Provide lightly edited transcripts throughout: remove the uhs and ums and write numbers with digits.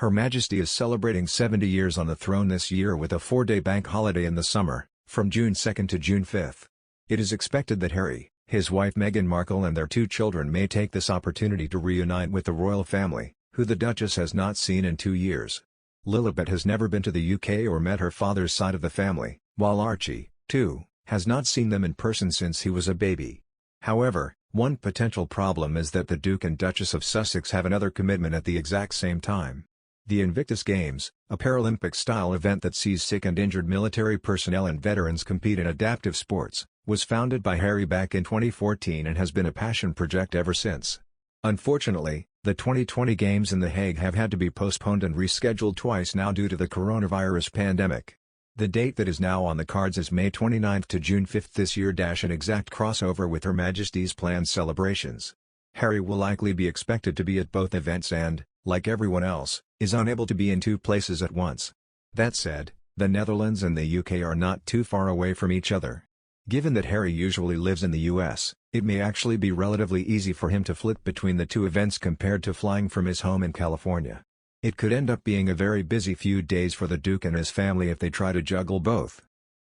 Her Majesty is celebrating 70 years on the throne this year with a 4-day bank holiday in the summer, from June 2 to June 5. It is expected that Harry, his wife Meghan Markle and their 2 children may take this opportunity to reunite with the royal family, who the Duchess has not seen in 2 years. Lilibet has never been to the UK or met her father's side of the family, while Archie, too, has not seen them in person since he was a baby. However, one potential problem is that the Duke and Duchess of Sussex have another commitment at the exact same time. The Invictus Games, a Paralympic-style event that sees sick and injured military personnel and veterans compete in adaptive sports, was founded by Harry back in 2014 and has been a passion project ever since. Unfortunately, the 2020 Games in The Hague have had to be postponed and rescheduled twice now due to the coronavirus pandemic. The date that is now on the cards is May 29 to June 5 this year. An exact crossover with Her Majesty's planned celebrations. Harry will likely be expected to be at both events and, like everyone else, is unable to be in 2 places at once. That said, the Netherlands and the UK are not too far away from each other. Given that Harry usually lives in the US, it may actually be relatively easy for him to flip between the 2 events compared to flying from his home in California. It could end up being a very busy few days for the Duke and his family if they try to juggle both.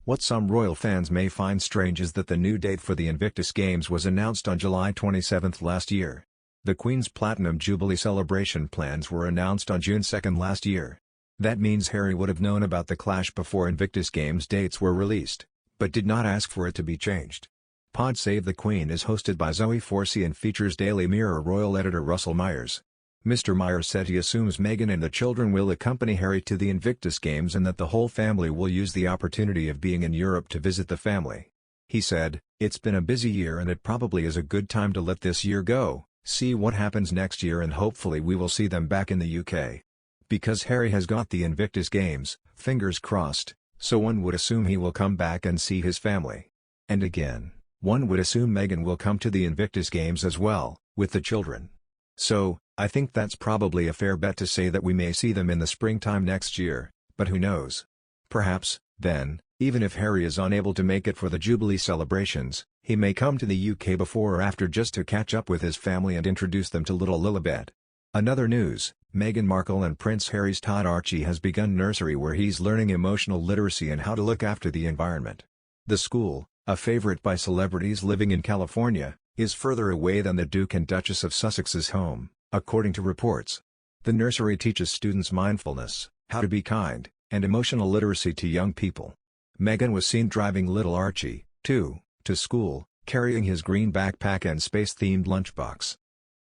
What some royal fans may find strange is that the new date for the Invictus Games was announced on July 27 last year. The Queen's Platinum Jubilee celebration plans were announced on June 2 last year. That means Harry would have known about the clash before Invictus Games dates were released, but did not ask for it to be changed. Pod Save the Queen is hosted by Zoe Forsey and features Daily Mirror royal editor Russell Myers. Mr. Myers said he assumes Meghan and the children will accompany Harry to the Invictus Games and that the whole family will use the opportunity of being in Europe to visit the family. He said, "It's been a busy year and it probably is a good time to let this year go, see what happens next year and hopefully we will see them back in the UK. Because Harry has got the Invictus Games, fingers crossed, so one would assume he will come back and see his family. And again, one would assume Meghan will come to the Invictus Games as well, with the children. So, I think that's probably a fair bet to say that we may see them in the springtime next year, but who knows? Perhaps, then, even if Harry is unable to make it for the Jubilee celebrations, he may come to the UK before or after just to catch up with his family and introduce them to little Lilibet." Another news, Meghan Markle and Prince Harry's tot Archie has begun nursery where he's learning emotional literacy and how to look after the environment. The school, a favorite by celebrities living in California, is further away than the Duke and Duchess of Sussex's home, according to reports. The nursery teaches students mindfulness, how to be kind, and emotional literacy to young people. Meghan was seen driving little Archie, too, to school, carrying his green backpack and space-themed lunchbox.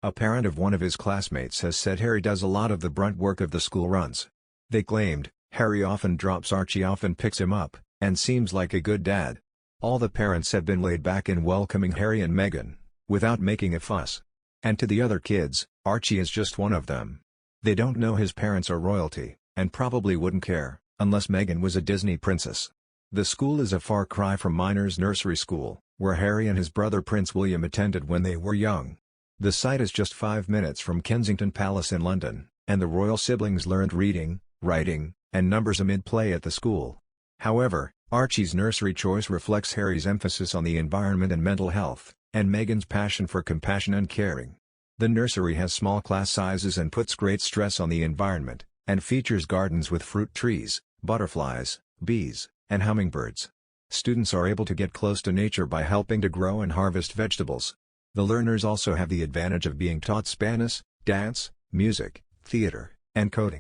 A parent of one of his classmates has said Harry does a lot of the brunt work of the school runs. They claimed, "Harry often drops Archie off and picks him up, and seems like a good dad." All the parents have been laid back in welcoming Harry and Meghan, without making a fuss. And to the other kids, Archie is just one of them. They don't know his parents are royalty, and probably wouldn't care, unless Meghan was a Disney princess. The school is a far cry from Minors Nursery School, where Harry and his brother Prince William attended when they were young. The site is just 5 minutes from Kensington Palace in London, and the royal siblings learned reading, writing, and numbers amid play at the school. However, Archie's nursery choice reflects Harry's emphasis on the environment and mental health, and Meghan's passion for compassion and caring. The nursery has small class sizes and puts great stress on the environment, and features gardens with fruit trees, butterflies, bees, and hummingbirds. Students are able to get close to nature by helping to grow and harvest vegetables. The learners also have the advantage of being taught Spanish, dance, music, theater, and coding.